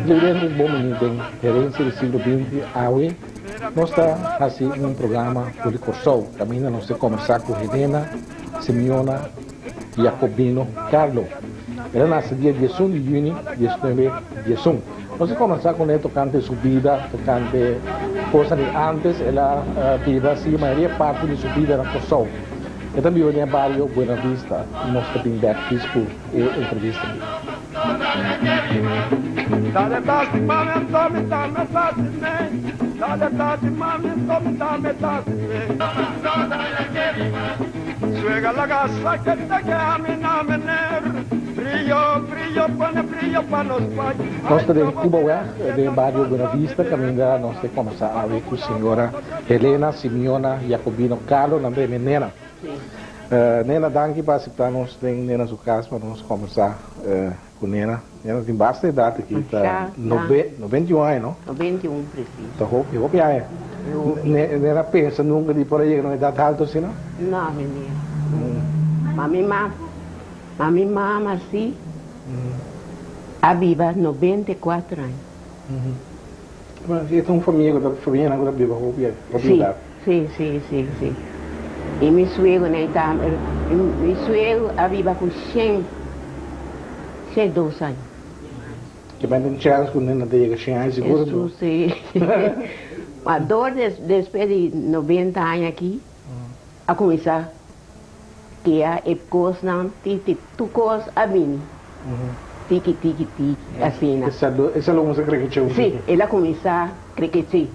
Vivendo um bom momento em gerência do siglo XX, hoje nós está assim um programa político show. Também nós temos conversar com Helena, Simeona, Jacobino, Carlo. Ela nasceu dia 11 de junho de 1911. Nós vamos conversar com ela tocante sua vida, tocante coisas de antes. Ela vive assim, a maioria parte de sua vida na Kosovo. Eu também olhei barrio Buena Vista e nós também fiz por entrevista. Dale tati mami tomi tame tati me. Dale tati mami tomi tame tati me. Suega la gasa que te queda mener. Brillo pa nos pai. Nós estamos em Cuba, de barrio Buena Vista, caminhando nós temos conversar com a senhora Helena, Simeona, Jacobino, Carlo, também Nena. Nena, danke para aceitar-nos na sua casa para nós conversar com Nena. Nena tem bastante idade aqui, está 91 anos, não? 91, preciso. Está roupa já é. Nena pensa nunca de por aí, não é idade alta assim, não? Não, menina. Mas minha mama, assim, a viva 94 anos. Mas é uma família agora viva roupa, Sim. E meu suegro, né, meu suegro a viva com 102 anos. Que vai ter chance com Nena de 100 anos, seguro? Isso, sim. Mas depois de 90 anos aqui, a começar que é coisa não, tu coisa a mim. Tiki, assim, né? Essa é a música que você usa? Sim, ela começar a crescer.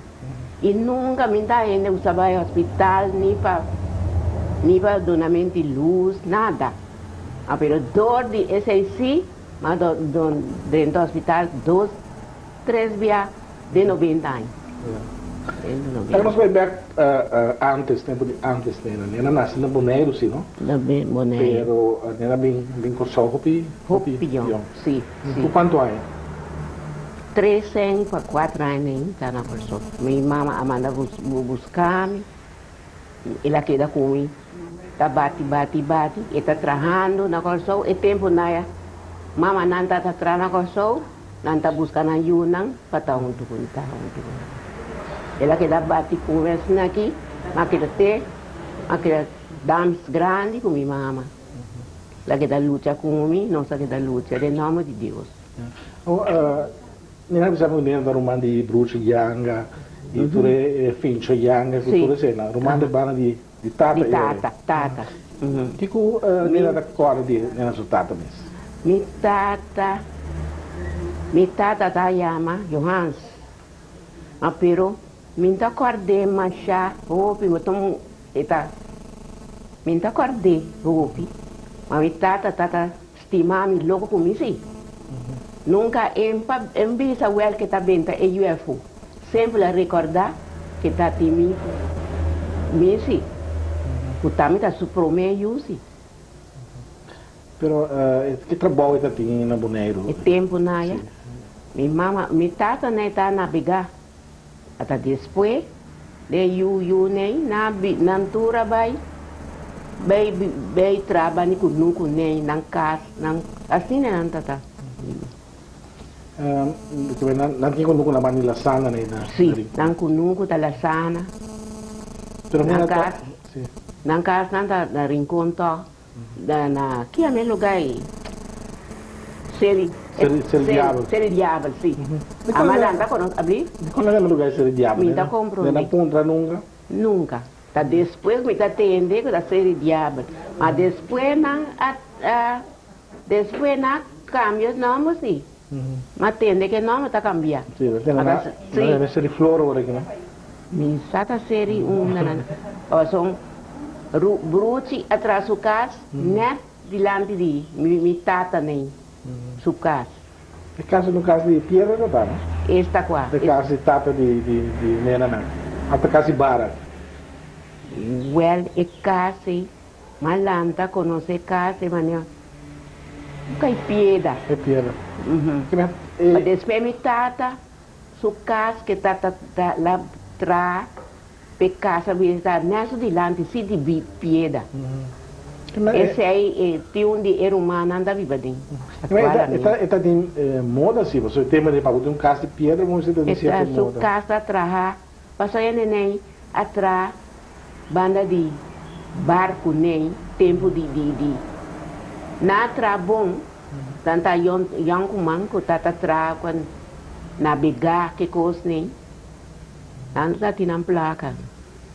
E nunca me dá ainda usava hospital, nem para donamento de luz, nada. Mas dor de SIC, mas dentro do hospital, 2, 3 dias de 90 anos. Nós vamos ver antes, tempo de antes, Nena nasceu no Boneiro, sim, não? No Boneiro. Mas Nena bem cursou Hopi? Sim. Por quanto anos? 3 anos para 4 anos, está na pessoa. Minha mama manda buscar-me, ela queda comigo. Está bate, e está trabalhando na Kosovo, e tempo na mama não está trabalhando na Kosovo, não está buscando ajuda para estar junto com ela. Ela queda bate conversa aqui, mas queda damas grande com minha mama. Ela queda luta comigo, nós queda luta, em nome de Deus. Nena bisa mengenai rumah di Bruce Yanga, itu Fincho Yanga, itu sena rumah di mana di Tata. Di Tata. Kiku Nena da cor di Nena su Tata mes. Mi tata ta chama Johans. Ma però minta acordei masha hopi botom eta minta acordei hopi. Ma mi tata stimami logo come si. Nunca embisa wel que tá bem e UFO. Sempre a recordar que tá timi Messi. O tami tá suprome usi. Pero que trabalho está tendo na Boneiro? É tempo na ya. Mi tata ne tá navegar. Até depois de nem na natura vai trabalho com nunca nem na casa, assim né não tá. Nanti ko nunca naman nila sana na ina. Sim, nunca tá lá sana. Pero na casa nanda na rincón to na que é meu lugar Ser diabo, sim. A malanda quando abrir? Qual é o lugar ser diabo? Me dá compro. Não encontra nunca? Nunca. Tá depois me dá tende que da ser diabo. Mas depois não cambia não assim. Mas tende que não tá cambiar. Sim, deve ser de flor agora aqui, não? Me sata ser são bruti atrás do casa, net dilante de me tata nem. Sua casa. A casa no caso de pedra não tá, né? Esta qua. A casa de tata de nena não. A casa de bara. Well, e casa, malanta, conhece casa, mané. Cai pieda. É pedra. Que Mas é depois me tata, sua casa, que tata lá tra, pe casa, está nessa de lante, se de pieda. Esse aí, tem onde era humano, anda viva dentro. Está de moda assim, você tem uma de pago, um casa de pedra, você tem de Esta certa sua moda. casa atrás, passou aí neném, atrás, banda de barco, nem, tempo de. Na tra bom, tanta yang kumanko, tata tra, quando navegar, que coisa nem. Nanda tinha placa,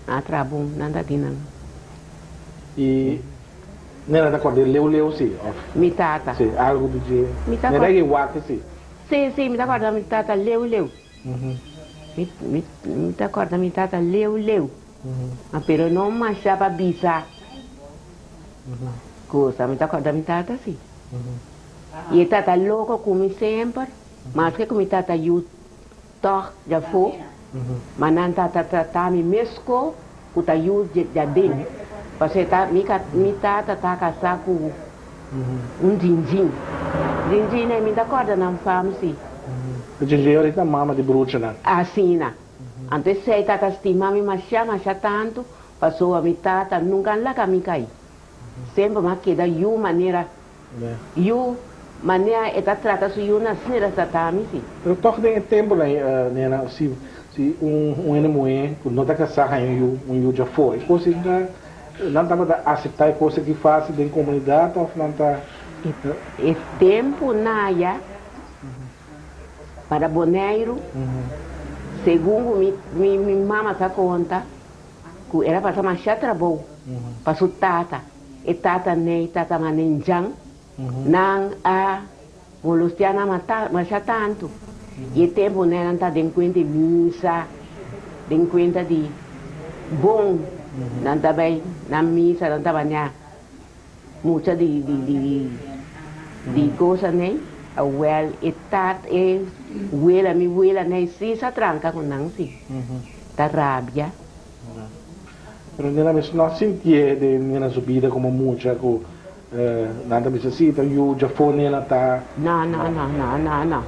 na tra bom, nanda tinha. E nena da corda leu sim, ó. Mi tata. Sim, algo do dia. Mi tata. Nena que waka sim. Sim, me acorda, mi tata, leu. Me acorda, mi tata, leu. Pero não machava bisa. Coisa, me acorda, mi tata, sim. E tata louco como sempre, mas que como tata eu toch já foi, mas não tata me mesco, o tata eu já deu. Porque mi tata tá casado com din. Din é me acorda na fama, sim. O dia ahorita mama de bruxa né. Assim, né? Antes sei tata estima me macha tanto, passou a mi tata nunca lá que me cai. Sempre me queda eu maneira eta trata su eu nascer essa tami sim. Eu toco de tempo né, nena, se enemy não tá casado eu já foi. Coisa que não tá aceitar coisa que faz dentro da comunidade, ou não tá. E tempo naia para boneiro, segundo mi mama tá conta, que era para machar trabalho, para su tata, e tata nem tata manenjang, não a molustiana machar tanto, e tempo né não tá de conta de missa, de conta de bom, não tá bem na missa, não tá banhar, muita de coisa né. Well, etat mi huela ne si sa tranca con nansi. Da rabia. Pero nena mesmo não sentia de nena subida como muita com nada necessita, eu já foi nena tá. No.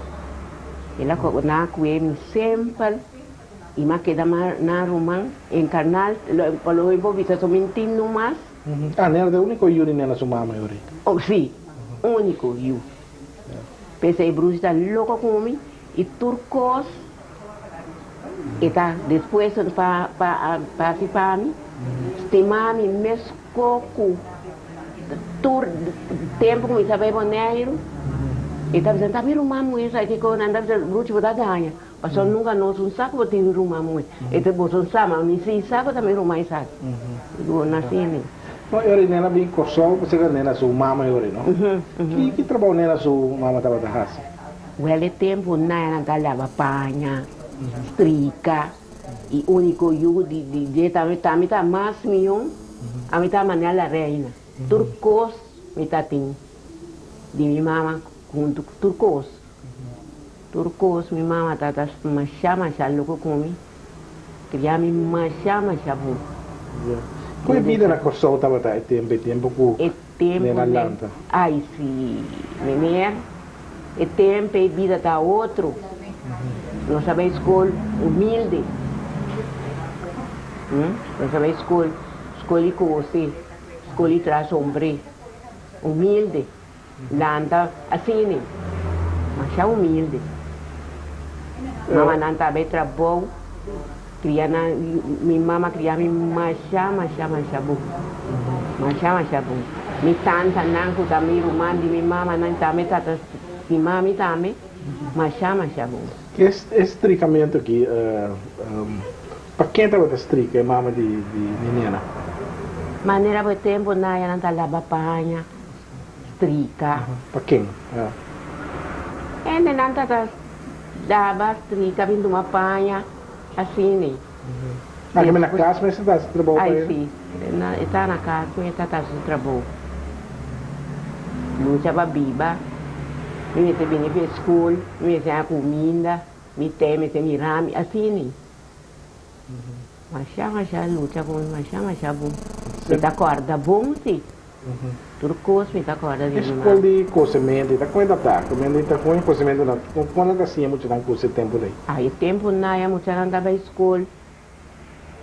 Ela ko na kuem sempre e ma queda na román en carnal lo envolvita so mentin no más. Ah, nena é o único eu nena sua mama agora. Oh, sim, único eu. Pensei, Bruce está louco comigo e turcos e tá depois para mim estimar-me mesco tur tempo que sabe boneiro e tá dizendo tá me rumamo isso aqui quando anda Bruce botar ganha passou nunca nós um saco botar rumamo e te botou sama me se saco também rumar isso do nasci No, eu nena bem coçou, você que nena sua mama eu não. Que trabalho nena sua mama tava da raça? Well, tempo na lava panha, strica, e único eu de também tá mais milhão, a mim tá maneira a reina. Turcos, me tá tem, de minha mama junto turcos. Turcos, minha mama tá macha louco comigo, queria me macha bom. Qual vida na coçou tava tá tempo com nena lanta? Ai sim, menina. E tempo e vida tá outro. Nós sabemos escola humilde. Nós sabemos escola com você, escola traz homem, humilde. Lanta assim, né? Mas é humilde. Mama não tá bem trabalho. Minha mama cria me macha bom. Macha bom. Mi tanta não que também rumã de minha mama não tá me tata si mami também, macha bom. Que esse tricamento aqui, para quem estava da strica, é mama de menina? Maneira do tempo na não tá lava panha, strica. Para quem? E não tá lava strica vindo uma panha, assim né. Aqui na casa, mas você está trabalhando para ele? Sim, está na casa, mas está trabalhando. Lucha para biba. Me te vini para escola, me te a comida, me te mirame, assim, mas já luta bom, mas já bom. Me tá acorda bom, sim. Tudo coisa me tá acorda de Escola de cozimento, tá com tá, comendo tá com cozimento não, quando tá assim muito não cozer tempo daí. Aí tempo na ya mucha não dava escola,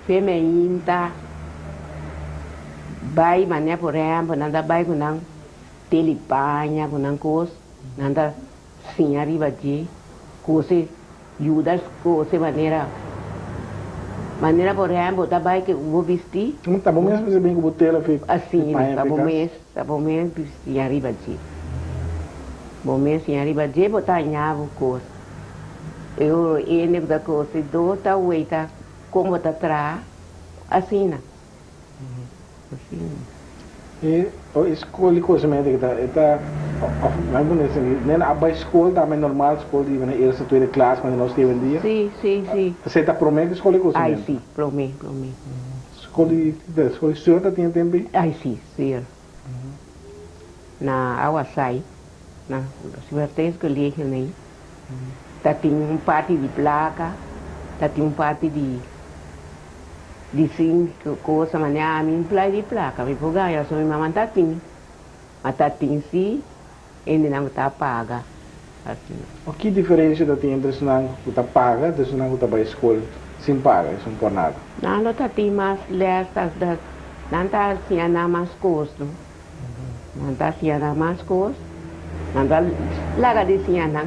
feminina, vai mané por exemplo, não dá vai com não telepanha, com não coisa, não dá sim arriba de coisa, ajuda coisa maneira por exemplo, tá vai que vou vestir. Tá bom mesmo você bem com botela fica. Assim, tá bom mês, sim arriba de. Bom mês, sim arriba de, botar em água coisa. Eu ele da coisa do tá uita como tá atrás assim né assim E a escola de cozimento que tá mas não assim nem a escola também normal escola de né essa tua classe quando nós teve dia sim você tá promete escola de cozimento ai sim promete escola de senhor tá tem tempo ai sim na Awasai na Libertadores Colégio né tá tem parte de placa tá tem parte de cinco coisa maneira a mim de placa me poga eu sou minha mamãe tá tem sim ele não tá paga assim o que diferença da tem entre senão tá paga de senão tá para escola sem paga isso não por nada não tá tem mais lestas da não tá assim nada mais custo não tá assim nada mais custo não tá larga de assim não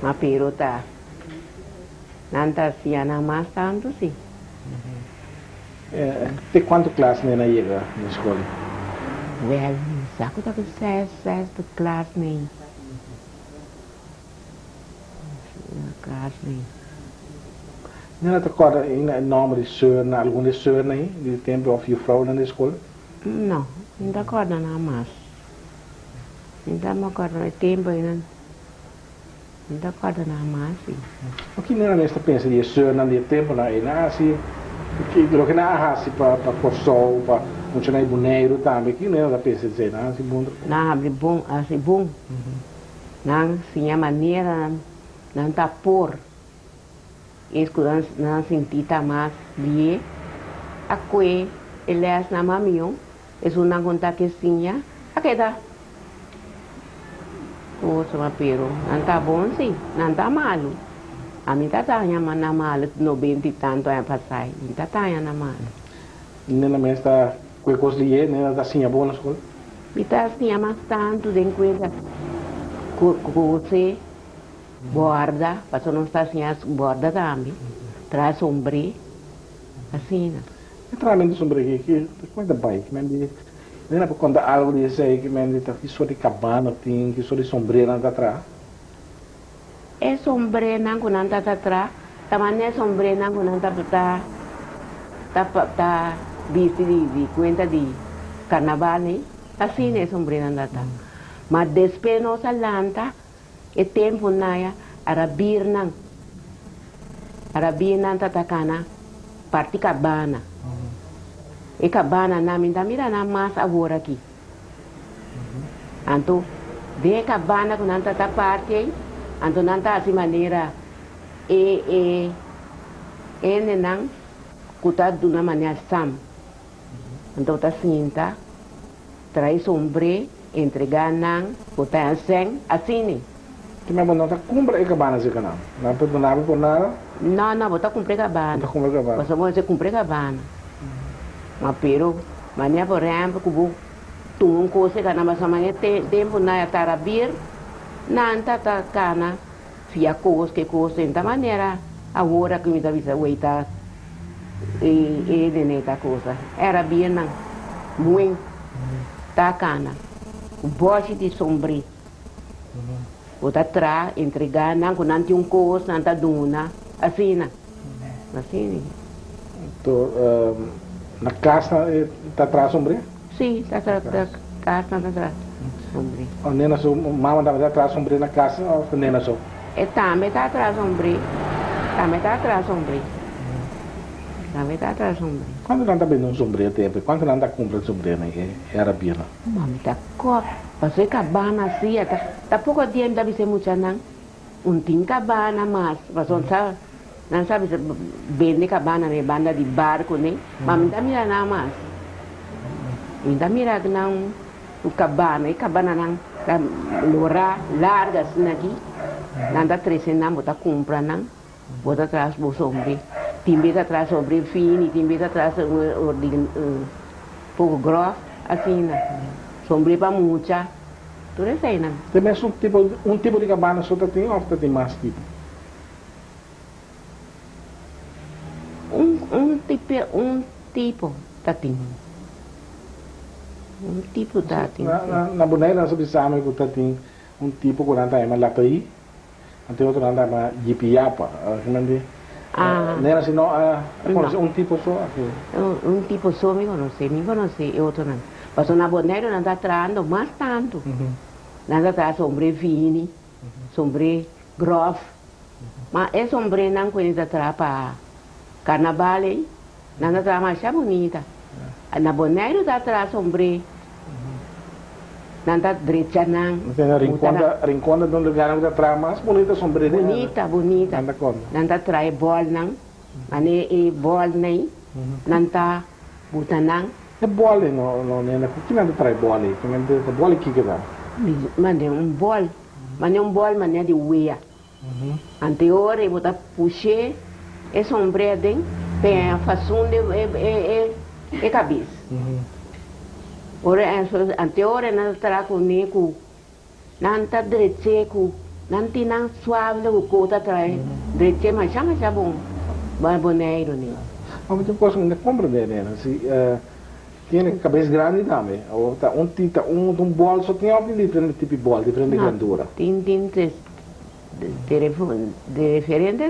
mas pero tá não tá assim nada mais tanto sim de quanto classe né chega na escola well saco tá com sexto classe nem classe nem não tá agora em nome de senhor na algum de senhor nem de tempo of juffrouw na escola não ainda acorda nada mais ainda me acorda no tempo ainda acorda nada mais sim o que não nesta pensa de senhor na de tempo na assim que lo que na hasi para corso para funcionar boneiro também que não dá pensa dizer não assim bom não abre bom assim bom não sim a maneira não tá por escuran não sentir tá mais bien a que ele é na mamião é uma conta que sim a que dá coisa mas pero não tá bom sim não tá malo a mim tá na malo 90 e tanto é passar não tá na malo nem na mesta que coisa de nem da assim boa na escola e tá assim mas tanto de coisa coisa borda passou não está assim as borda também traz sombre assim né literalmente sobre que quando vai que me nem para contar algo disso aí que me tá que só de cabana tem que só de sombreira na atrás é sombre não quando tá atrás também é sombre não quando tá visto de conta de carnaval né assim é sombre não tá mas depois nossa lanta é tempo naia arabir não tá cana parte cabana e cabana na minha mira na mais agora aqui então de cabana quando tá parte então não tá assim maneira e não cuidado de uma maneira sam então tá cinta traz sombre entregar não botar assim que me não tá cumpre cabana se canal não pode por nada não botar cumprir cabana tá cumpre cabana você pode cumprir cabana mas pero maneira por exemplo que tu coisa que na massa manhã tempo na tarabir não tá cana fia coisa que coisa da maneira agora que me dá visa oita e de neta coisa era bem não muito tá cana o boche de sombre o tá atrás entregar não com não tem coisa não tá duna assim então na casa tá atrás sombria sim tá casa tá atrás sombre a nena sua mama tá atrás sombria na casa ou a nena só também tá atrás sombre A ver, tá atrás sombrero. Quando não está bem um sombreiro tempo, quando não está comprando sombreiro, né? Era bem, não. Mami, tá cop. Passei cabana assim, tá pouco tempo, deve ser muito não. Tem cabana, mas, não sabe se vende cabana, né? Banda de barco, né? Mas me dá mira não mais. Me dá mira que não, o cabana não, tá larga assim aqui. Não dá 300 não, botar compra não. Bota atrás o sombreiro. Timbe atrás sombreiro fino, timbe atrás pouco grosso, assim, né? Sombreiro para muita. Tudo isso aí, né? Tem mais um tipo de cabana só tem ou tem mais tipo? Um tipo tá tem. Um tipo tá tem. Na boneca nós observamos que tem um tipo que não mais lá aí, tem outro não mais jipiapa, não era assim não, um tipo só aqui. Um tipo só me conhece, outro não. Mas na boneca não está traindo mais tanto. Não está traindo sombreiro fino, sombreiro grosso. Mas é sombreiro não conhece atrás para carnaval, não está traindo mais bonita. Na boneca está traindo sombreiro. Não está direita não. Rinconda de um lugar onde atrás mais bonita sombreiro. Bonita. Não está traindo bola não. Mas é bola nem. Não está buta não. É bola não, por que não traz bola? Que bola que dá? Mas é um bol, mas é de uia. Anterior eu botar puxar, é sombreado, tem a fação de cabeça. Anterior não está com neco, não está direito, não tem nada suave, o cota atrás, direito, mas chama bom, boneiro né. Mas tem coisa que não compra né, assim. Tem cabeça grande também. Um bolo só tem diferente tipo de bolo, diferente grandura. Tem diferente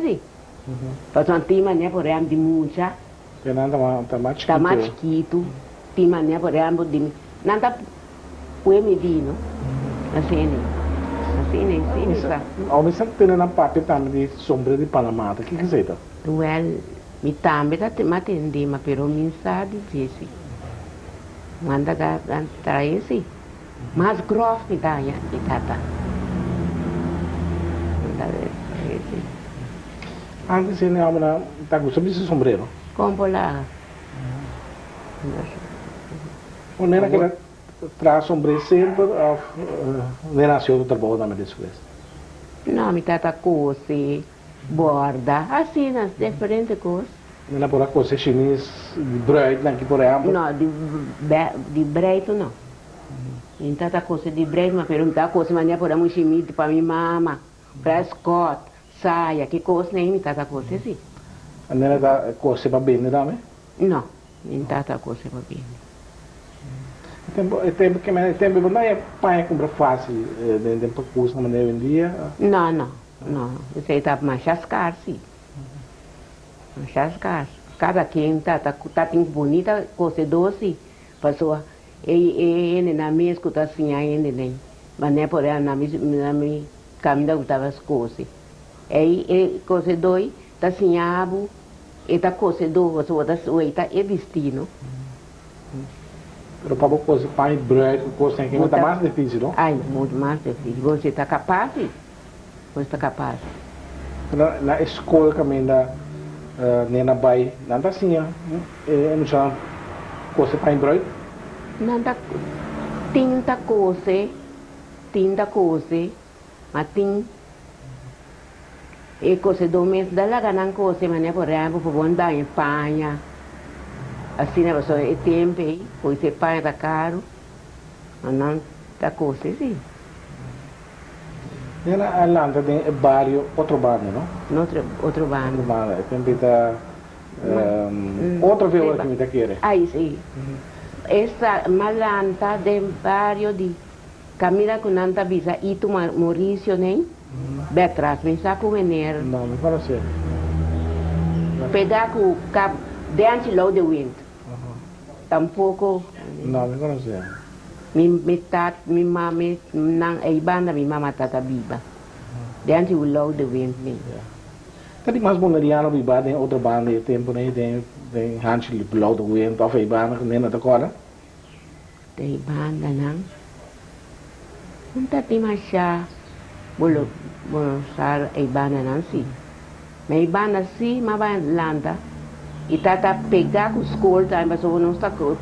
sim. Mas tem maneira por exemplo de mucha. Está mais chiquito. Tem maneira por exemplo de não está puede medir, não? Assim. Ao mesmo tempo tem na parte também de sombra de Panamá, o que é isso? Well, me também está matando, mas pelo menos sabe disso. Manda trai sim, mas grosso me dá ya itata. Antes ele abra tá gostando desse sombreiro. Como lá? O nena que traz sombreiro sempre, nem nasceu do trabalho também desse vez. Não, me tata coce, borda, assim nas diferentes coisas. Nena por a coisa chinês, de bread, aqui por exemplo. Não, de breito não. Me tata coce de breito, mas pelo me tata coce maneira por um chimite para minha mama, para escote, saia, que coisa nem me tata coce assim. A nena tá coce para bem, não é? Não, me tata coce para bem. Tempo que não é pai compra fácil, dentro para custo na maneira vendia. Não. Isso aí está mais chascar, sim. Chascar. Cada quem tá tem bonita coisa doce, pessoa ele na minha escuta assim ainda nem, mas nem por ela na minha caminho que tava as coisas. Aí coisa dois tá assim abo, e tá coisa doce, pessoa tá é destino. Pero para coisa pai bread, coisa que está mais difícil, não? Ai, muito mais difícil. Você está capaz? Você está capaz? Na escola também da nena vai, não está assim, não chama coisa pai bread? Não tá tinta coisa, mas tem e coisa do mês da lá ganham coisa, mas né por exemplo, por bom dar em Espanha. Assim, né, pessoal, é tempo aí, pois você paga caro, mas não dá coisa, sim. E na Alanda tem outro bairro, não? Outro bairro. Tem outro veio que me está querendo. Aí, sim. Essa malanta de barrio de Camila com Nanta Bisa, e tu Maurício, nem? Betras, me saco veneno. Não, me fala assim. Pegar com o cabo, dentro low the wind. Tampouco. Não, me fala assim. Mi mami nang ay banda mi mama tata biba. Dentro o low the wind me. Tadi mas bonariano biba tem outra banda e tempo né tem Hansel Blau do Wind of a banda que nem na agora. Tem banda não. Não tá tem mais já. Bolo sar a banda não sim. Mas a banda sim, mas vai landa. E tá pegar com escola, tá mas não está com.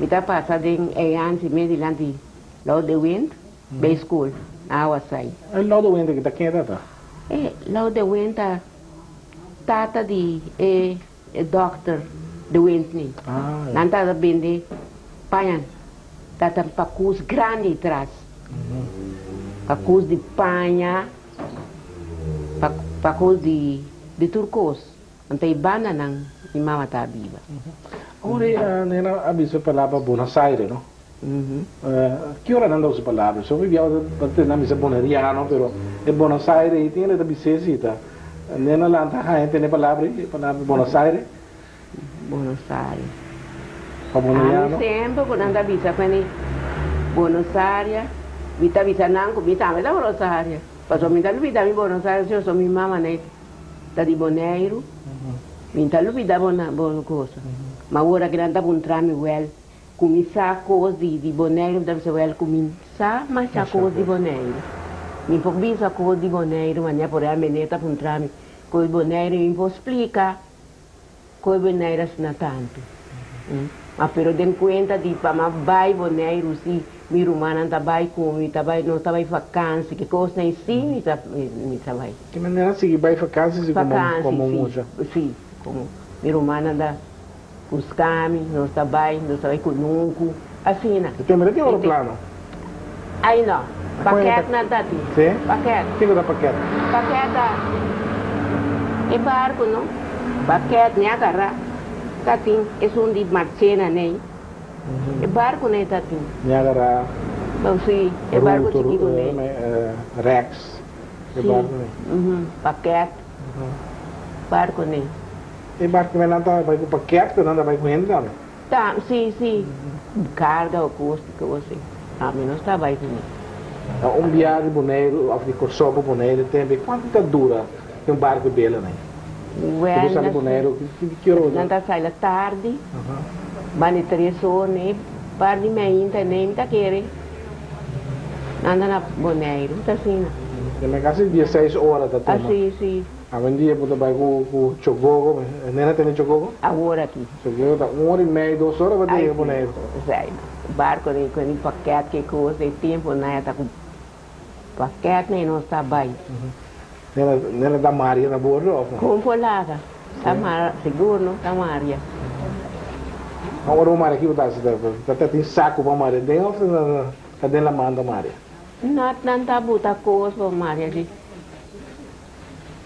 E tá passando em antes mesmo de Blau do Wind, bem escola, na água sai. É Blau do Wind que tá quem é tá? É Blau do Wind tá tata de doctor do Wind nem. Ah, Não tá bem de panhan. Tá pacus grande atrás. Pacus de panha, pacus de turcos. Não tem banda não, e mama tá viva. Ora, nena avisa palavra Buenos Aires, no? Que hora não usa palavra? Só vivia até na misa bonariano, pero é Buenos Aires e tem da bicicleta. Nena lá tá tem palavra Buenos Aires. Buenos Aires. Pa bonariano. Sempre quando anda visa quando Buenos Aires, vita visa nanco, vita me da Buenos Aires. Passo mi da vita mi Buenos Aires, io so mi mamma ne da di Bonaire. Mi da vita buona cosa. Ma ora che anda puntrami well, cominciare cose di Bonaire, deve well cominciare ma c'è cose di Bonaire. Mi può visa cose di Bonaire, ma ne pure a meneta puntrami. Coi Bonaire mi può spiegare coi Bonaire sono tanto. Ma però den conta di ma vai Bonaire sì, mi romana anda vai come, non sta vai vacanze, che cosa in sì mi sta vai. Que maneira se vai vacanze se como muja. Sì, come mi romana anda buscar-me, não está bem conosco, assim, né? Tem mais tem outro plano? Aí não, paquete não está aqui. Sim? Paquete. O que é paquete? Paquete é barco, não? Paquete, né, cara? Tá aqui, é de marchena, né? É barco, né, tá aqui. Niagara. Bom, sim, é barco chiquito, né? Rex. É barco, né? Paquete. Barco, né? E barco não anda vai com paquete, não anda vai com renda, não? Tá, sim. Carga ou custo que você. A mim não está bem comigo. Viagem Bonaire, de Corsó para Bonaire, tem quanto tá dura um barco belo, né? Well, Você sabe Bonaire, que hora? Não está saindo tarde, vai 3 horas, né? Tarde meia, nem está querendo. Anda na Bonaire, está assim. Na casa 16 horas tá tendo. Sim. A dia puta vai com chogogo, nem tem chogogo? Agora aqui. Chogogo tá 1h30, 2 horas vai ter Bonaire. Sai. Barco né, com o paquete que coisa, tempo né, tá com paquete né, não está bem. Nela da Maria na bordo? Como foi lá, tá seguro, não? Tá Maria. Agora o Maria aqui tá tem saco para Maria, dentro tá dentro da manda Maria. Não tá buta coisa para Maria ali.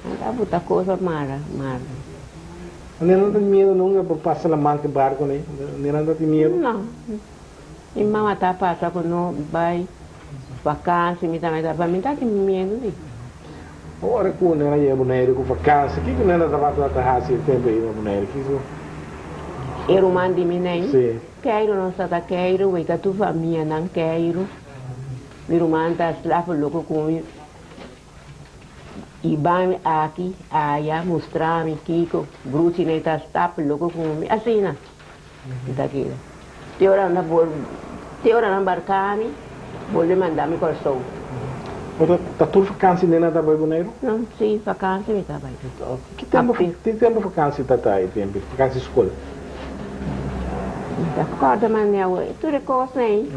Não tá buta coisa para Maria. Não tem medo nunca por passar a manta barco, né? Não tem medo. Não. E mamãe tá passando com nós, vai vacância, me também tá para mim tá com medo ali. Ora com nela ia Bonaire com vacância, que nela tá para tá assim tempo aí na Bonaire, que isso. Eu mando me nem. Sim. Quero não está quero, vai tá tu família não quero. Meu irmão tá lá louco com e vai aqui, aí mostrar-me Kiko, Bruce nem tá louco com assim, né? Tá aqui. Teora na barcar-me, vou lhe mandar-me corção. Tá tudo vacância nela tá para Bonaire? Não, sim, vacância me tá bem. Que tempo vacância tá aí, tempo, vacância escola? Acorda, Manuel, tudo é coisa aí.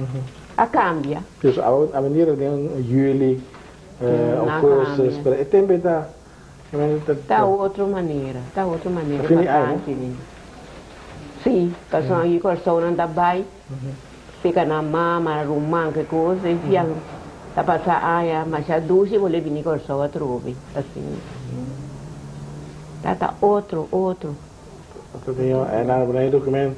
A cambia. A maneira de juli, agosto, é tempo Tá outra maneira, Fini aí, sim, passou aí corção não tá bem. Fica na mama, rumã, que coisa, e tá passando aia, mas a ducha vou vir corção a trove, assim. Tá outro. É na Bonaire que nem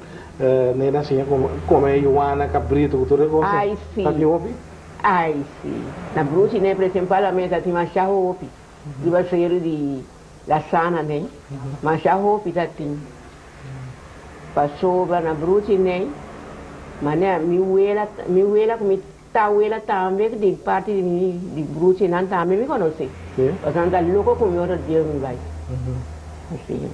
assim como é Joana Cabrito, tudo coisa. Ai, sim. Tá de ouvi? Ai, sim. Na Bruce, né, por exemplo, a mesa tem mais roupa. E vai ser de lasanha, né? Mas roupa tá tem. Passou na Bruce, né? Mas né, minha como ela também de parte de Bruce não também me conhece. Sim. Porque anda louco com o outro dia me vai. Assim.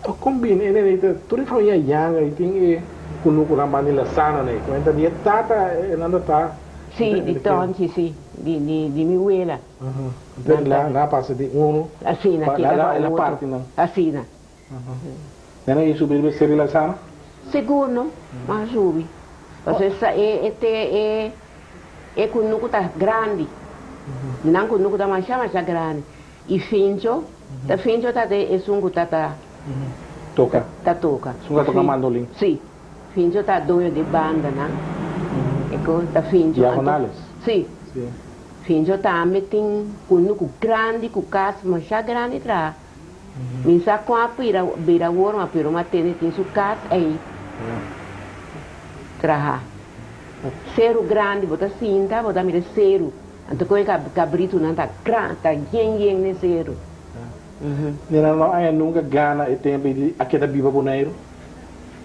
O combina, ele tudo família yang, e tem kunu kurang Manila sana né. Quando dia tata nanda tá. Sì, di tonti, sì, di miuela. Lá na passa de uno. Assina, che Lá era la parte não. Assina. Nena isso brilho ser lá sana? Segundo, mas subi. Você é com nuco tá grande. Não com nuco tá mais grande. E fincho, tá fincho tá de sungo tá Toca. tá toca. Sunga toca mandolim. Sì. Fincho tá doio de banda, né? Ecco, tá fincho. Diagonales. Sì. Sim. Fincho também tem com nuco grande, com casa mais grande tra. Misa com a beira worma, pero uma tem su casa aí. Traha. Cero grande, bota cinta, bota mira cero. Então coi cabrito não tá grande, tá yen ne cero. Nena não é nunca gana e tempo de aquela biba boneiro.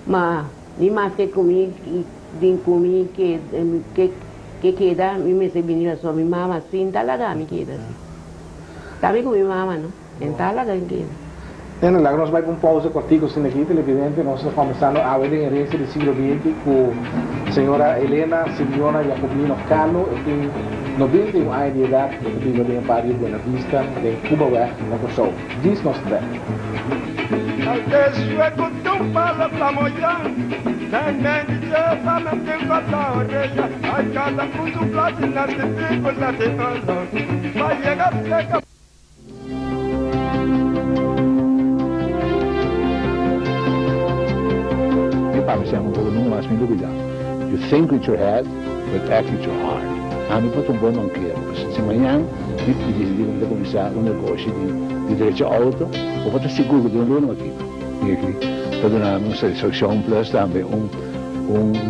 Mas ni mais que comi que queda, me se vinha só minha mama cinta lá me queda. Também com minha mama, não? Então lá queda. Nena, lá nós vai com pausa cortico sin aqui, televidente, nós estamos começando a ver em herança do siglo XX com a senhora Helena Simeona Jacobino Calo, que tem 91 anos de idade, que vive em Paris, Buena Vista, em Cuba, na Kosovo. Diz-nos bem. You think with your head, but act with your heart. Kami po itong buwan banquero. Kasi sa manhã, hindi ko começar um negócio de direito ao auto, o para seguro de um aqui. E aqui, todo namin sa Satisfaction Plus, também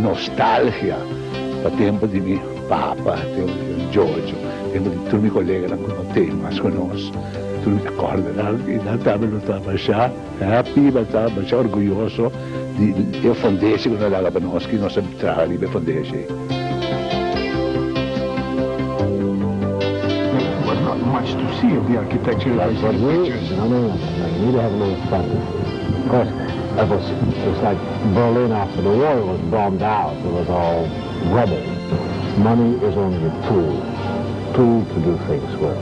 nostalgia para tempo de mi papa, tempo de Giorgio, tempo de tudo mi colega na conosco, mas conosco. Tudo me acorda, e lá também não estava já happy, mas estava já orgulhoso de a fondese que nós lá para nós, que nós trabalhamos a fondese. Well, not much to see of the architecture. Like for me, no, you need to have a little fun. Of course, it's like Berlin after the war, it was bombed out. It was all rubble. Money is only a tool to do things with.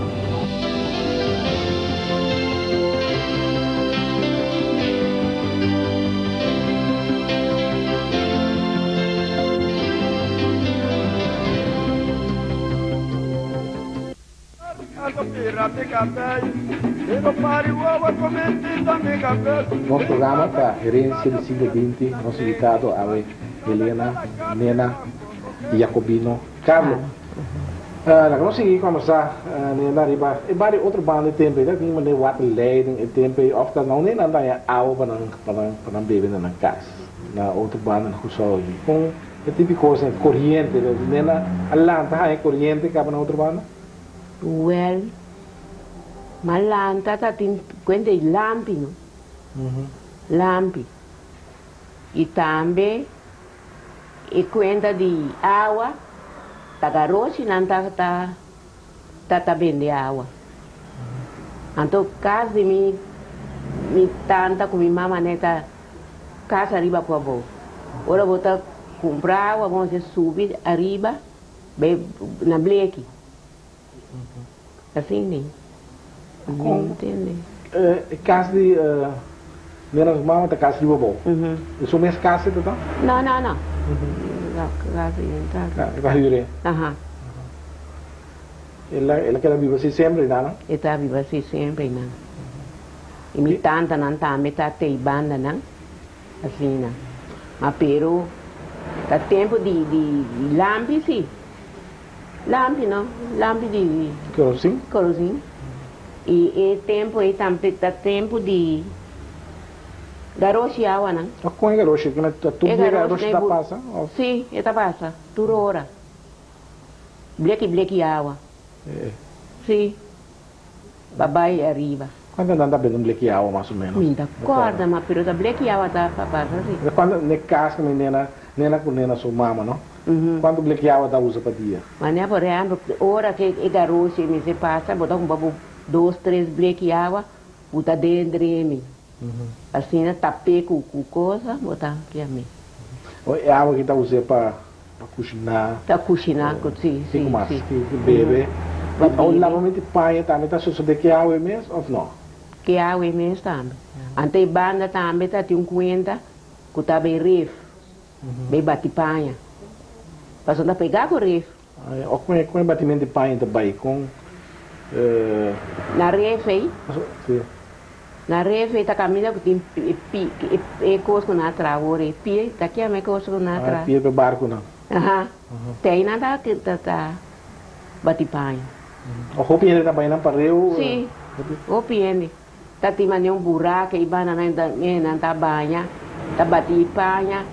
Nosso programa está Herência do siglo XX, nosso invitado é Helena, Nena e Jacobino Carlo. Nós seguimos conversar, Nena, e várias outras bandas de tempo, tem uma waterleiding e tempo, ofta não nem andar em água para beber na casa, na outra banda na Kosovo. Com a típica coisa, corrente, Nena, alanta é corrente que na outra banda? Well, malanta tem quando é lampi, não? Lampi. E também e quando de água, tá garoto não tá bem de água. Então casa de mi tanta com minha mama neta casa arriba com a boa. Ora botar comprar água, vamos subir arriba, na bleque. Assim, né? Entende? Casa de... Menos mama tá casa de bobo. Isso mesmo casa de tá? Não. Casa de entrada. Vai viver. Aham. Ela quer viver assim sempre, não? Ela vive assim sempre, não. E minha tanta não tá, me tá tem banda, não? Assim, não. Mas pero, tá tempo de lampi, sim. Lampi, não? Lampi de... Querosene? Querosene. E tempo, e também tá tempo de... Garoto e água, não? Com a garoto, que tudo bem garoto tá passa? Sim, está passa, tudo hora. Bleque água. Sim. Babai arriba. Quando anda bem um bleque água, mais ou menos? Minta corda, mas pero da bleque água tá passa, sim. Quando ne casa, nena com nena sua mama, não? Quando bleque água tá usa para dia? Mas né, por exemplo, hora que é garoto e me se passa, botar um babu 2, 3 bleque água, botar dentro de mim. Assim, tapei com coisa, botar aqui a mim. É água que está usando para cozinhar. Tá cozinhar, sim, Fica sim, mais, sim. que bebe. Pra beber. O lavamento de panha também está só de que água mesmo ou não? Que água é mesmo também. Ante banda também tá tinha conta que tá bem ref, bem bate panha. Passou a pegar com o ref. Ou com o batimento de panha também, com... Na ref aí, Sim. na ref aí tá caminhando que tem coisa que não atrás, o ref, daqui a minha coisa que não atrás. Pia para barco não. Aham. Tem nada que tá bate panha. O roupa ainda também não pareu. Sim, o piene. Tá tinha buraco e bana não tá banha, tá bati panha.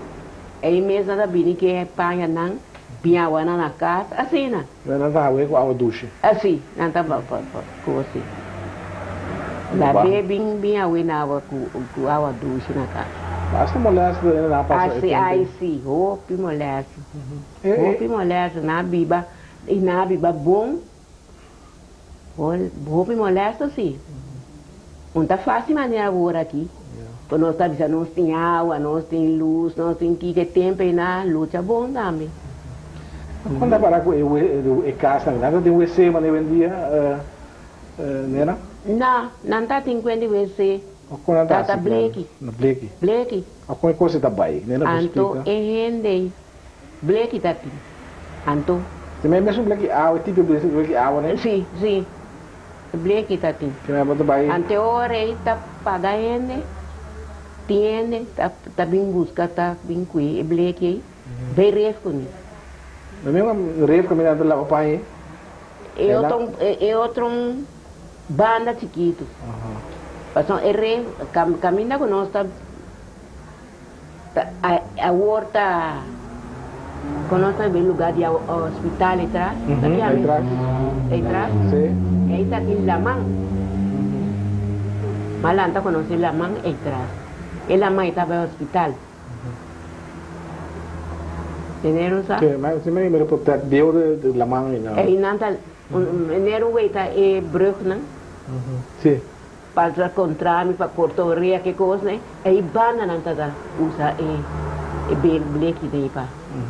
Aí mesmo tá bini que é panha não, pinha água na casa, assim né? Não está água com água ducha. Assim, não tá com assim. Lá bem água na água com água doce na casa. Basta molesta ainda não passa. Assim, aí sim, roupa molesta. Roupa molesta na biba, e na biba bom. Roupa molesta sim. Não está fácil maneira agora aqui. Porque nós estamos dizendo, nós temos água, nós temos luz, nós temos que tempo e na luz é bom também. Quando é para com o casa, nada tem WC, mas vendia, né? Não está tem quando você. Quando Tá bleque. Bleque. Bleque. Qual coisa está bem, né? Anto é rende. Bleque tá tem. Anto. Também mesmo bleque água, tipo bleque água, né? Sim, sim. Bleque tá tem. Que não é muito bem. Ante hora aí tá pagando, tiene, tá bem busca, tá bem cuí, bleque aí. Bem refco, né? Não é mesmo ref caminhando lá o pai, É outro banda chiquito. Passou é ref, caminha com nós tá a horta conosco bem lugar de hospital atrás. Atrás. Sim. Aí está aqui Lamang. Malanta conoce Lamang atrás. E Lamang estava no hospital. Enero sa? Que mas se me por ter deu de la mão e não. E nanta enero está e brug não? Sim. Para contrami para cortoria que coisa, né? E bana nanta da usa e bem bleque daí pa.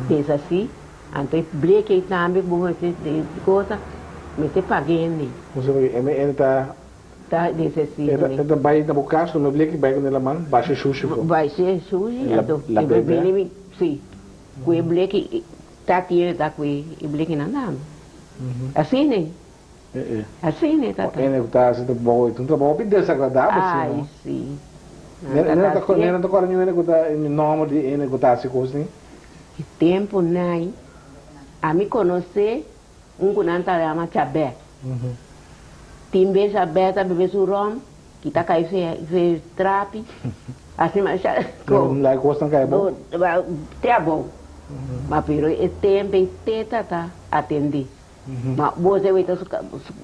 Pensa assim, então bleque também bom esse coisa. Mas te pagando. Você vai, ele está Necessita. ele está bem na boca, no meu bleque bem na mão, baixa xuxa. Vai ser sujo, então. La bebê. Sim. Com o bleque, tá aqui, tá com o bleque não dá. Assim, né? Assim, né? Tá. Ele está sendo bom, então tá bom, bem desagradável, Ai, sim. Ele não está correndo, ele está em nome de ele que está se coisa, Que tempo, né? A me conhecer, que não está lá, mas Chabé. Tem beijo aberto, bebê surom, que tá caindo fez trape. Assim, mas já. Lá gosta não cai bom. Tá bom. Mas pero é tempo e teta tá atender. Mas você vai estar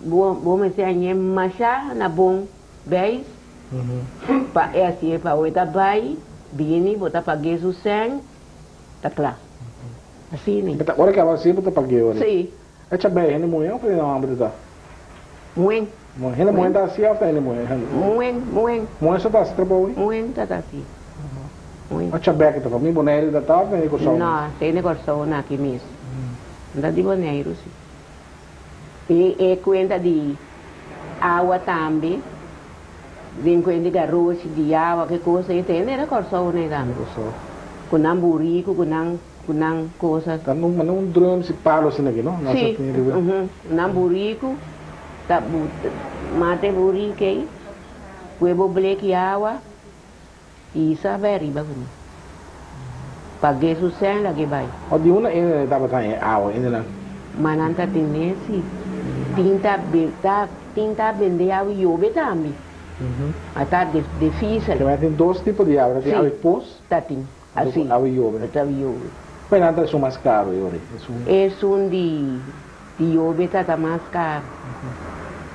bom me ser machá na bom vez. Pa é assim para o tá vai, bini botar para gueso sem, tá claro. Assim né. Agora que você botar para que hora? Sim. É chabé, ele morreu ou foi não abre tá? Muen. Ele morreu tá assim ou ele morreu? Muen. Morreu só tá se trabalhou. Muen tá assim. Muen. A chabé que tá para mim boneiro da tá, vem com som. Não, tem negócio na aqui mesmo. Não de boneiro, sim. E conta de água também. Vem conta de garoto, de água, que coisa. E tem negócio, né, também. Com namburico, com nan coisa. Tá num drum se palo assim aqui, não? Sim. Namburico, tá mate burico aí. Huevo bleque água. E isso é very bagus. Paguei o sen lagi vai. O de uma ele dava tá água, ainda não. Mananta tinesi. Tinta vender água e iobe também. Mas tá difícil. Também tem dois tipos de água, tem água e pós, Tá tem. Assim. água e iobe. Tá iobe. Mas nada são mais caro, Yuri. De iobe tá mais caro.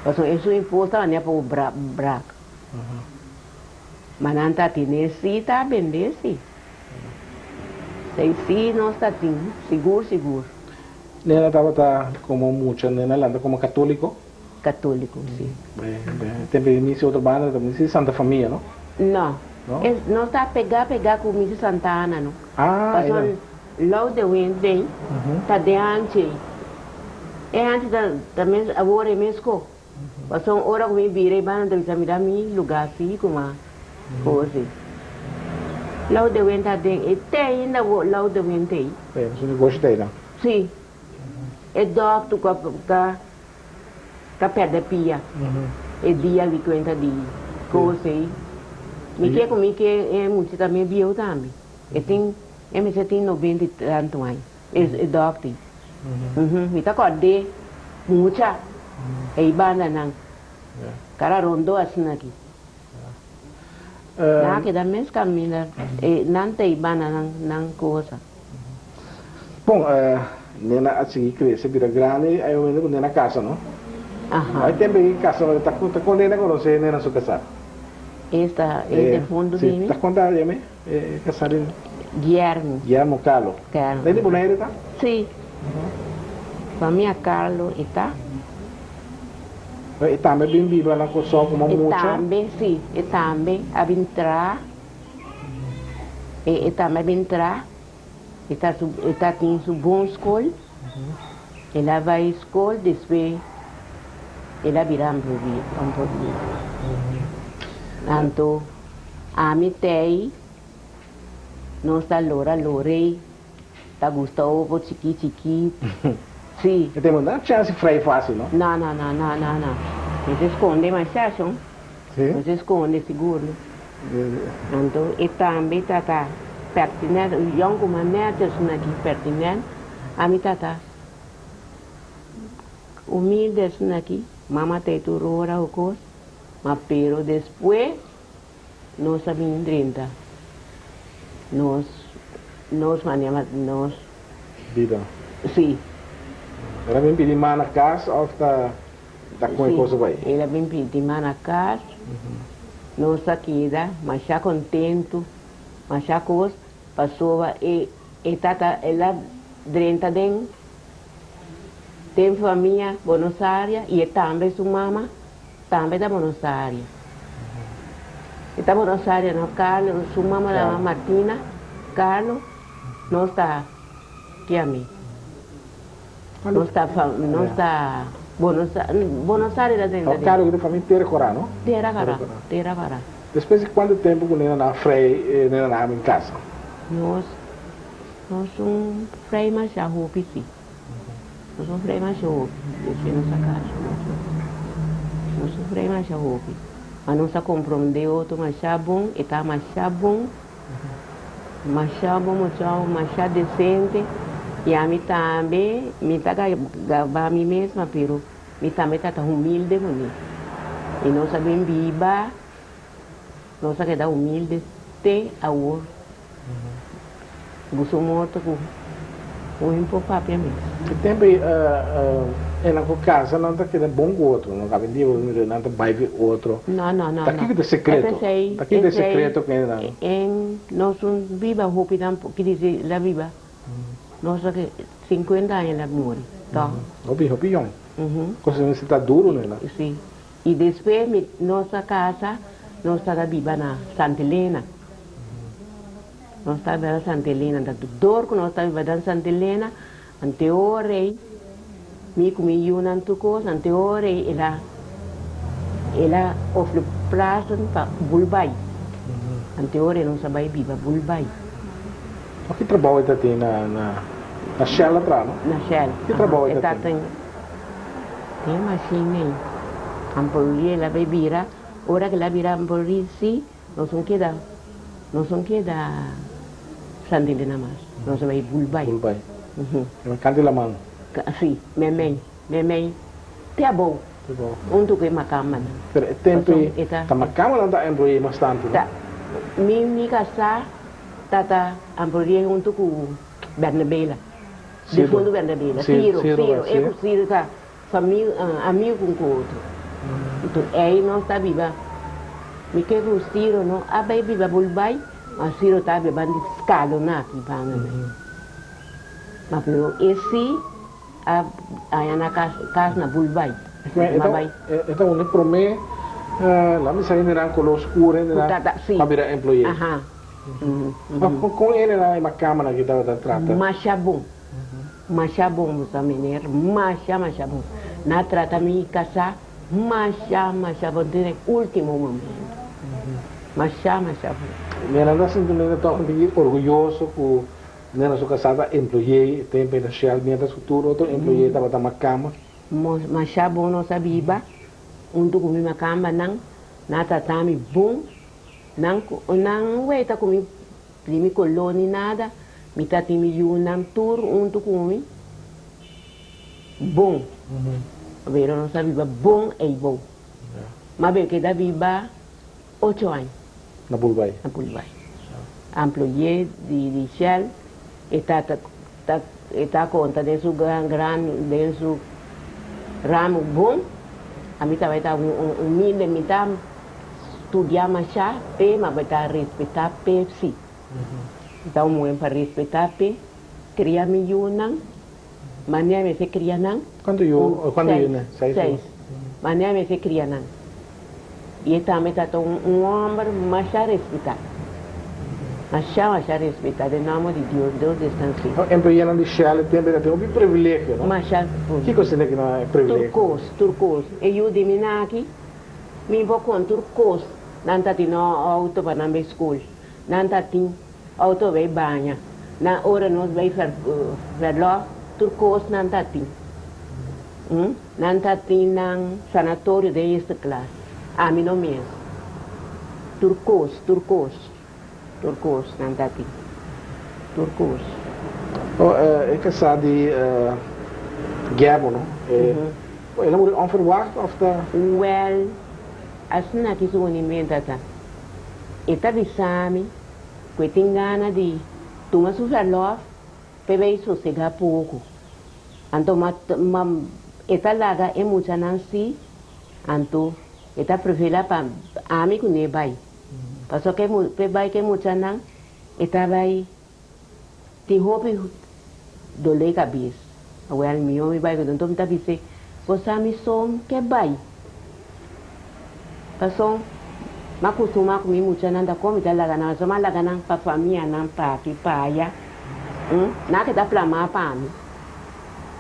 Então, isso imposto né para o braco. Mananta tinesi tá vender sim. Sei sim, nós tá seguro. Nela estava como mucha, nela anda como católico. católico, sim. Tem missa outra banda, missa Santa Família, não? Não. Não? Não está pegar com Missa Santana, não. Ah, Passou lá de wind vem, está de antes. É antes também, agora é mesmo. Passou uma hora que me virei, banda de me dar lugar assim, como a coisa. Lá de wind está dentro, e tem ainda lá de wind tem. Você não gostei, não? Sim. É doctor com a pedra pia. É dia de 50 dias. Coisa. Me quer comigo que é muito também bio também. Eu tenho 90 e tanto anos. É doctor. Me está acordando muito. É ibana não. Cara rondo assim aqui. Não, que dá mesmo caminho. Não tem ibana não coisa. Bom, nena assim cresce, vira grande, aí eu venho com nena casa, não? Aí tem bem casa, tá com nena quando você nena sua casa. Esta é de fundo de mim. Tá contando já me? Casado. Guillermo Carlos. Carlos. Lembra boneiro tá? Sim. Família Carlos está. E também bem viva na coisa como E muito. também, sim. E também a entrar. E também entrar. Está tem sua boa escola. Ela vai à escola, depois ela vira ampulheta. Então, a mim tem, nós está lorei, está gostando ovo chiqui. Sim. E tem uma chance frei fácil, não? Não. Não se esconde mais, acham? Sim. Não se esconde, seguro. Então, e também está pertinente, o young uma neta aqui pertinente, a mim está humilde aqui, mamãe tem tudo o coisa, mas pero depois nós sabemos 30. Nós manhã nós Vida. sim. Era bem pedir mais na casa ou tá com a coisa vai? Ela vem pedir mais na casa, nós aqui, mas já contento, mas já coisa, passou e ela 30 dentro. Tem família Buenos Aires e também sua mama também da Buenos Aires. Está Buenos Aires, no Carlos, sua mama da Martina, Carlos, não está aqui a mim. Não está Buenos Aires da dentro. O Carlos da família inteira corá, não? Terra cara. Depois de quanto tempo que nena na frei, nena na em casa? Nós somos frei mais já roupa sim. Nós somos frei mais roupa, deixei nossa casa. Nós somos frei mais roupa. Mas não se compreende outro mais bom, e está mais bom, mais decente. E a mim também, me está gravando a mim mesma, pero me também está humilde comigo. E nós sabemos viva, nós sabemos humilde até a hora. Você morto com o impopável mesmo. Que tempo na casa não está querendo bom com outro, não cabe nem não está vai outro. Não. Está aqui de secreto. Está aqui de secreto que não. Nós somos viva, rápido, que diz la viva. Nós que 50 anos ela morre, tá? Opinião. Coisa não está duro, né? Sim. E depois nossa casa, nós está viva na Santa Helena. Nós está viva na Santa Helena, da dor que nós está viva na Santa Helena, ante o rei, me comi uma coisa, ante o rei, ela oferece prazo para Bulbai. Ante o rei não sabe viva Bulbai. O que trabalho está tendo na Shell atrás, não? Na Shell. Que trabalho está tendo? Tem machine aí. Ampulli ela vai virar, hora que ela vira ampulli, sim, nós não queda Santa Helena mais. Nós vai Bulbai. Bulbai. Cante la mão. Sim, memem. Tá bom. Untuk que makaman. Pero tempo tá makaman não está embroí bastante. Tá. Mi casa tata embroí untuk o Bernabela. De fundo Bernabela. Ciro, tá. Família, amigo com outro. Então, aí não está viva. Me quer o Ciro, não? A vai viva Bulbai, mas Ciro está bebendo escalo na que mas pero esse aí na casa na Bulbai. Então, o promê, lá me sai nera color escuro, nera para virar employee. Aham. Com ele na uma câmara que estava trata. Machabum. Machabum, essa menina. Machabum. Na trata me casar, machabum, tem último momento. Machabum. Nera não sinto nera tão orgulhoso por nera sua casada employee, tem potencial mientras futuro outro employee estava na uma cama. Machabum não sabia, untuk kami makamba na tatami bom. Nang weta kumi limi koloni nada, mi tati mi yunam tur untuk kumi. Bom. Vero não sabia bom é bom. Mas bem que da viva 8 anos. Na Bulbai. Na Bulbai. Employé de Shell, está conta de su gran de su ramo bom. A mim também está humilde, me está estudar mais mas vai estar respeitar sim. Então, muito para respeitar criar milhões, mas nem me se criar não. Quando eu né? 6. Mas nem me se criar não. E também está homem mais respeitar. Mas respeitar, em nome de Deus descanse. Employee de Shell tem um privilégio, não? Mas que coisa que não é privilégio? Turcos. E eu de mim aqui, me vou com turcos. Não tá tendo auto para na escola. Não tá tendo auto vai banha. Na hora nós vai ver lá, turcos não tá tendo. Não tá tendo sanatório de esta classe. A mim não mesmo. Turcos. Turcos, não tá tendo. Turcos. É casado de Gabo, não? Ele morreu onverwacht of the... Well, assim aqui sou alimenta tá. Eta bisami, que tem gana de tomar superlove, para ver sossegar pouco. Então, eta laga é muito nansi, então eta prefere para amigo ne vai. Passou que vai que muito nan, eta vai te roupa dole cabeça. Well, meu me vai então tá disse, você me som que vai. Passou ma costuma comer muito nan da come da laga na, só ma laga nan para família nan para que paia. Na que dá plama para mim.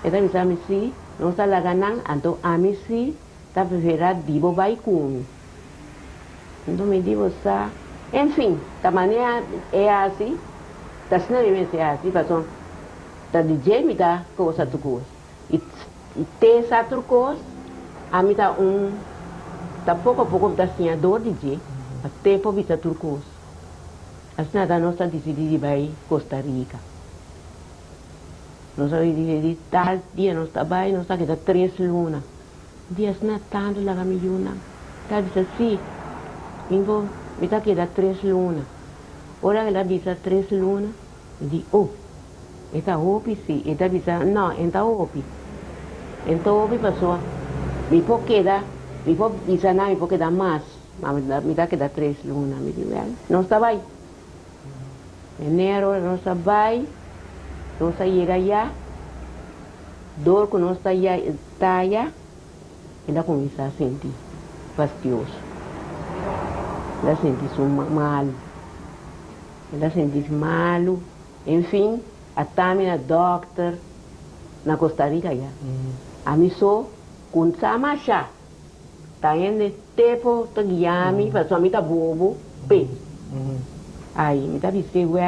Eta me sabe se não está laga nan, então a mim se tá prefere dibo vai comer. Então me digo ça. Enfim, da maneira é assim, da cinema é assim, passou, da DJ me dá coisa do curso. E ter essa coisa, a mim tá tá pouco a pouco da senhador DJ, até por vista do curso. Assim nada nós tá decidindo vai Costa Rica. Nós vamos decidir tal dia nós tá vai, nós tá que dá 3 lunas. Dias na tanto lá a milhona, tá diz assim, me tá que dá 3 lunas. Ora que ela diz 3 lunas, eu digo, esta hopi sim, esta diz, não, esta hopi. Então hopi passou, me pode quedar, me pode dizer não, me pode quedar mais, mas me dá que dá 3 lunas, me digo, não está bem. Enero não está bem, não está chega já, dor que não está já, ela começa a sentir fastioso. Ela sente-se mal. Ela sente-se mal. Enfim, a Tami, a doctor, na Costa Rica já. A mim só, com sama chá. Tá indo tempo, tá guiando, para sua mita bobo, bem. Aí, me tá dizendo,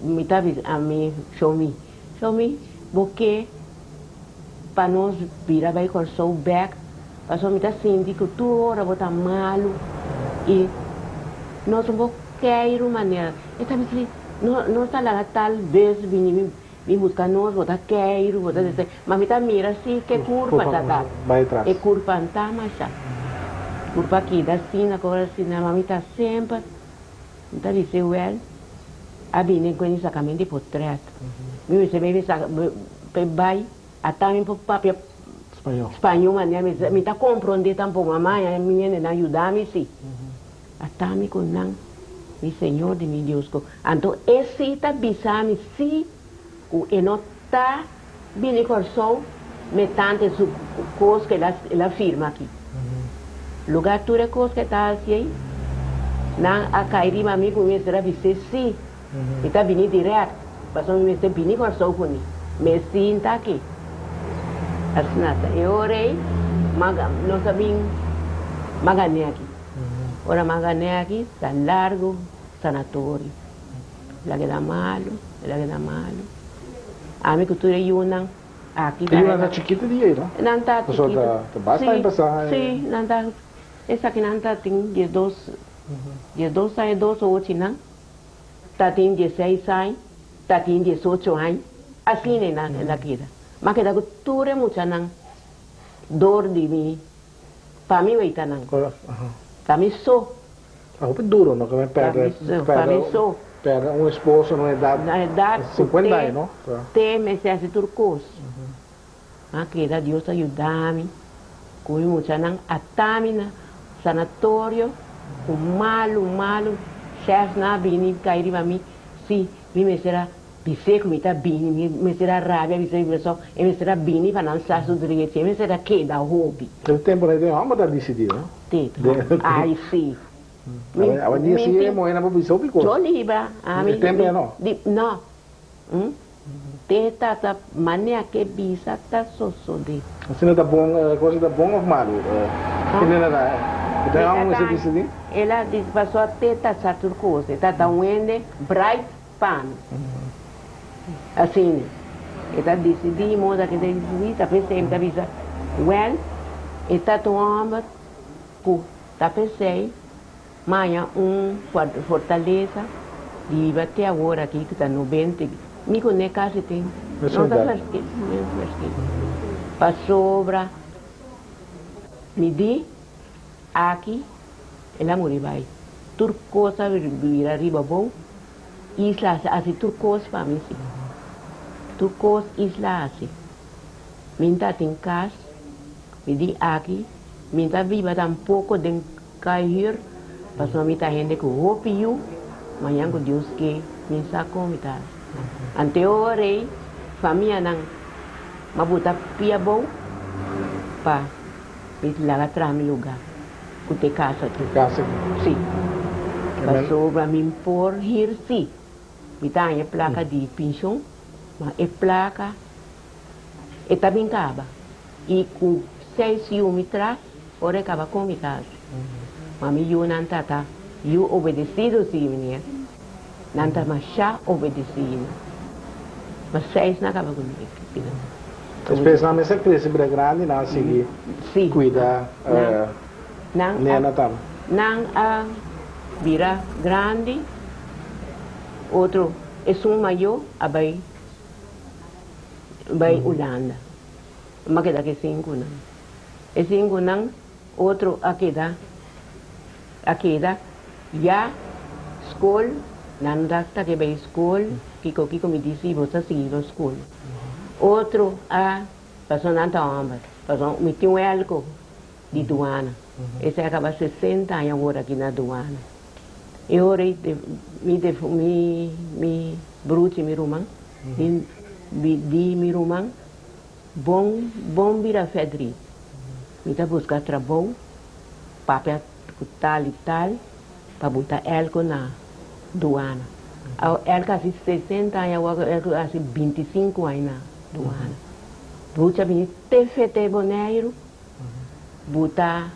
me tá dizendo, a mim, show me, porque, para nós virar vai com o back, para sua mita sentir que tu hora vou tá malo, e nós vamos querer maneira. Então, nós está lá tal vez vim buscar nós, vou querer, vou dizer, mas me tá mira assim que curva tá. Vai atrás. É curva tá mas já. Curva aqui da cena, agora cena, mas me tá sempre. Então disse well, a bine com esse sacamento por trás. Me se bebe vai até me por papel espanhol, mas me tá compreendendo tampouco, mamãe, a menina não ajuda-me sim. Atami ko nang mi Senhor de mi Deus ko. Então esse tá bisami se o enota bini corso metante su cos que ela firma aqui. Lugar tudo cos que está assim, na a cair mami com me será vice sim, e tá vindo direto, passou me ter vindo com a sua com me sim tá aqui. Assim nada, eu orei, não sabia magané aqui. Ora magané aqui, tá largo sanatório. Ela queda malo, ela queda malo. A minha cultura é uma aqui. E uma chiquita de aí, não? Não está Só tá basta em passar. Sim, não está. Essa aqui não está tem 12 anos, 12 ou 8 não. Está tem 16 anos, está tem 18 anos. Assim é na queda. Mas que da cultura é muito não. Dor de mim. Para mim vai estar não. Para mim só. A roupa é duro, não? Como é Para mim só. Per un esposo non è da Na idade 50 anni, no? Te me se hace turcos. Que da Dios ayudame. Kui mucha nang atamina sanatorio, malo, chef na bini kairi mami. Si, mi será bisek mi ta bini, mi será rabia, bisek so, e mi será bini para non sa su direito, mi será que da hobby. Il tempo ne deve da decidir, no? Teto. Ai sì. Avanya siya mo na mabiso ko. Jolly ba? Il tempo no. No. Teta ta mania che bisa ta sossodi. Assim da bom, coisa da bom ou malo? Que nem nada. Então vamos decidir. Ela diz passou a teta certas coisas, tá da uende bright pan. Assim. Ela decidimos da que decidir, tá pensei, tá bisa. Well, está tomando cu, tá pensei. Manhã fortaleza de até agora aqui que está 90. Me conecta casa tem. Não está fresquinho. Para sobra. Me di aqui ela morre vai. Turcosa vir arriba bom. Isla assim turcos para mim sim. Turcos isla assim. Minta tem casa. Me di aqui. Minta viva tampouco de cair. Pasó a mitad gente que hopiu, mañana con Dios que me sacó mitad. Ante ore, familia nang mabuta pia bom pa laga trami lugar. Kute casa tu. Casa. Sí. Pasó para mim por hier sí. Mitad é placa de pinchão, mas é placa e tá bem caba. E com 6 mitra, ora acaba com mitad. Mami eu não tá, eu obedecido sim, menina. Não tá mas já obedecido. Mas 6 não acaba comigo. Especialmente se cresce bem grande, não seguir, cuidar, não tá. Não vira grande, outro é maior, vai Holanda. Mas que daqui 5 não. É 5 não, outro aqui já escola, não dá que vai escola, Kiko me disse, você seguir a escola. Outro passou na Tamba, passou me tinha algo de Duana. Esse acaba 60 anos agora aqui na Duana. Eu orei me bruti me romã, me romã, bom vira fedri. Me tá buscar trabalho, papel tal e tal, para botar elco na Duana. Elco assim 60 anos, elco assim 25 anos na Duana. Bruta vim ter fete boneiro, botar,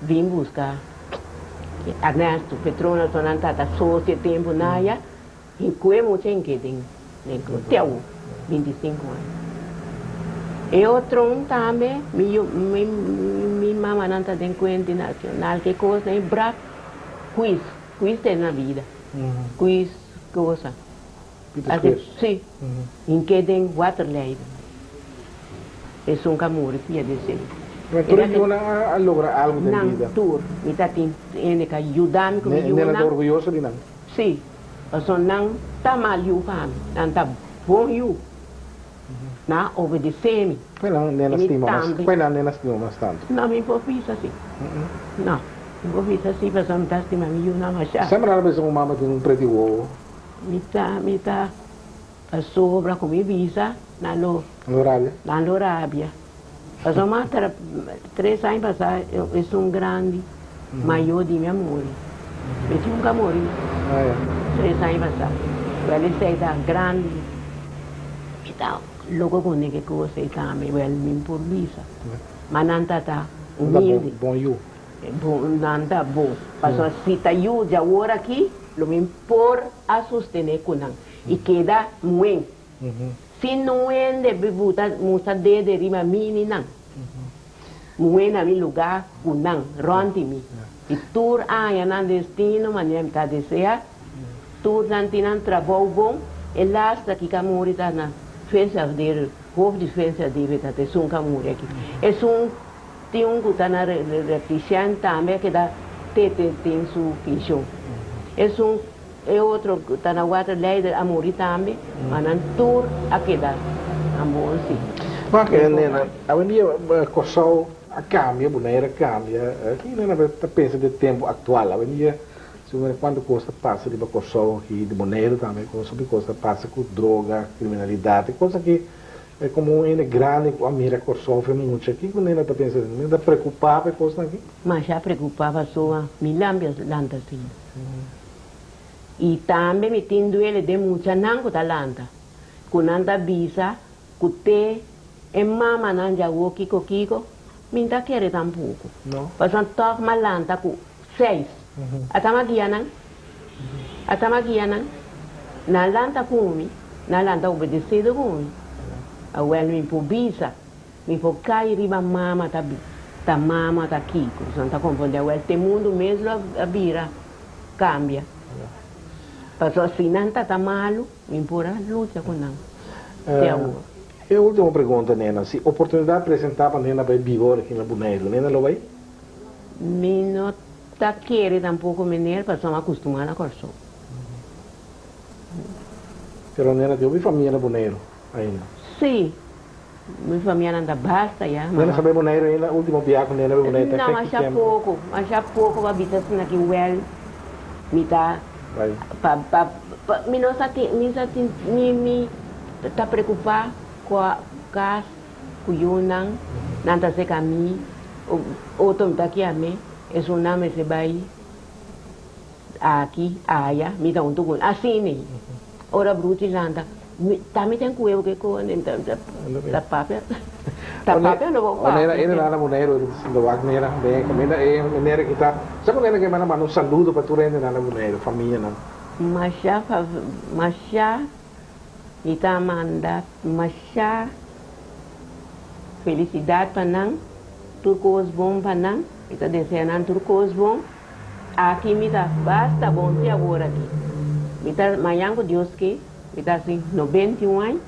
vim buscar. Ernesto, Petrona, Tonantata, só esse tempo na ia, e como tem que tem, teu 25 anos. E outro também, minha mamãe não está em conta nacional, que coisa é bravo, quiz tem na vida, quiz coisa. Sim, em que tem Waterloo. É um camuro, pia de ser. Mas tu não logra algo na vida? Não, tu, me está tendo que ajudar-me com isso. Não está orgulhoso de não? Sim, mas não está mal, não está bom, não obedece-me. Quella non è stima tanto. No, mi può fissa sì. No, mi può fissa sì, perché mi sta stima mi una mascia. Sembra una persona mamma di un pretty uovo. Mi sta sopra come visa, nallo Lorábia? Lá em Lorábia. Passou mais 3 anos passados, eu sou um grande, maior de minha mãe. Eu nunca morri. Ah, é. 3 anos passados. Ele sei da grande. Então, logo com ele que eu sei também, ele me improvisa. Mas não está humilde. Bom, you. Bom, não está bom. Passou se está eu de agora aqui, lo me impor a sustentar com ele. E queda muito. Se não é de bebuta, muita de rima mini não. Muito na meu lugar, com não, ronde-me. E tur aia não destino, mas não está desejar. Tur não tem trabalho bom, e lá está aqui que a mulher está na defesa dele, houve defesa dele, está de som que a mulher aqui. É tem que está na repetição também, que dá tem sua questão. É outro que está na outra lei da mulher também, mas não tur aqui dá, a bom sim. Mas que nena, a dia Kosovo cambia, boneira cambia. Aqui nena pensa de tempo atual, a dia quando coisa passa de Kosovo e de boneiro também, sobre coisa passa com droga, criminalidade, coisa que é como é grande, a mira Kosovo é muito aqui, quando nena pensa, ainda preocupava com coisa aqui. Mas já preocupava só milhambias lanta assim. E também me tendo ele de muita nango da lanta. Com anda bisa, com te, e mama não já o kiko, me dá querer tampouco. Não? Passam toque uma lanta com 6. Atamagia não? Atamagia não? Na lanta comi, na lanta obedecido comi. A well me por bisa, me por cair riba mama tá mama tá kiko. Não tá confundendo, well tem mundo mesmo a vira, cambia. Passou assim, não tá malo, me por a luta com não. E a última pergunta, nena, se oportunidade apresentava nena para viver aqui na Boneiro, nena lo vai? Me não tá querendo tampouco menino, passou acostumada com isso. Pero nena, tem uma família na Boneiro ainda. Sim, minha família anda basta já. Nena sabe Boneiro ainda, último viagem nena para Boneiro. Não, mas já pouco, a vida assim aqui, well, me dá, me não tá preocupado com a casa, com o não tá se caminho, outro me tá aqui a mim, é um nome se vai aqui, aia, me dá tudo, assim né, ora bruto e landa, também tem que eu que com da papel, não vou falar. Nena, ele lá na Boneiro, do Wagner, nena, bem, nena que tá, sabe nena que manda um saludo para tu nena lá na Boneiro, família não. Mas já e tá mandando, mas já felicidade para nós, tudo coisa bom para nós, e tá desejando tudo coisa bom. Aqui me dá basta bom se agora aqui. Me tá amanhã com Deus que me tá assim 91 anos,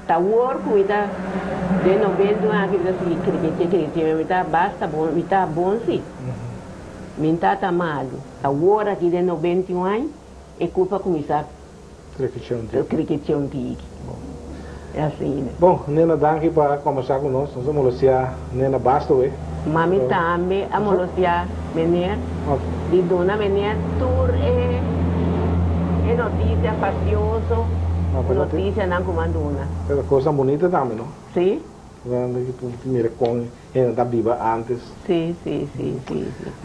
tá work me tá de 91 anos que tá assim me tá basta bom, me tá bom sim. Me tá malo, tá work aqui de 91 anos e culpa começar criquetião. É assim, né? Bom, nena, danke para conversar conosco. Nós vamos mostrar nena basta, ué. Mami também, a mostrar menina, de dona menina, tur é notícia facioso, notícia não comanduna. É coisa bonita também, não? Sim? Quando tu mira com ela da viva antes. Sim.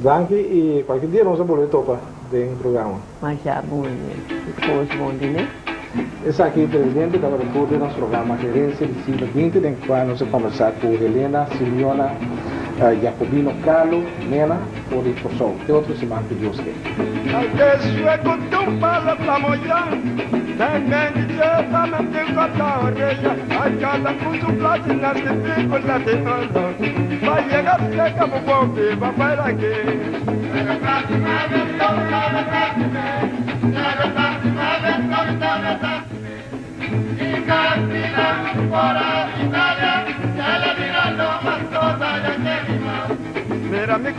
Danke e qualquer dia nós vamos topar do programa. Mas já bom, coisa bom, né? Esse aqui é o presidente da abertura do nosso programa Gerência de Siglo XX, em que nós vamos conversar com Helena Simeona Jacobino Carlo, Nena, por Kosovo. Que outro se marca Deus que. Mira mi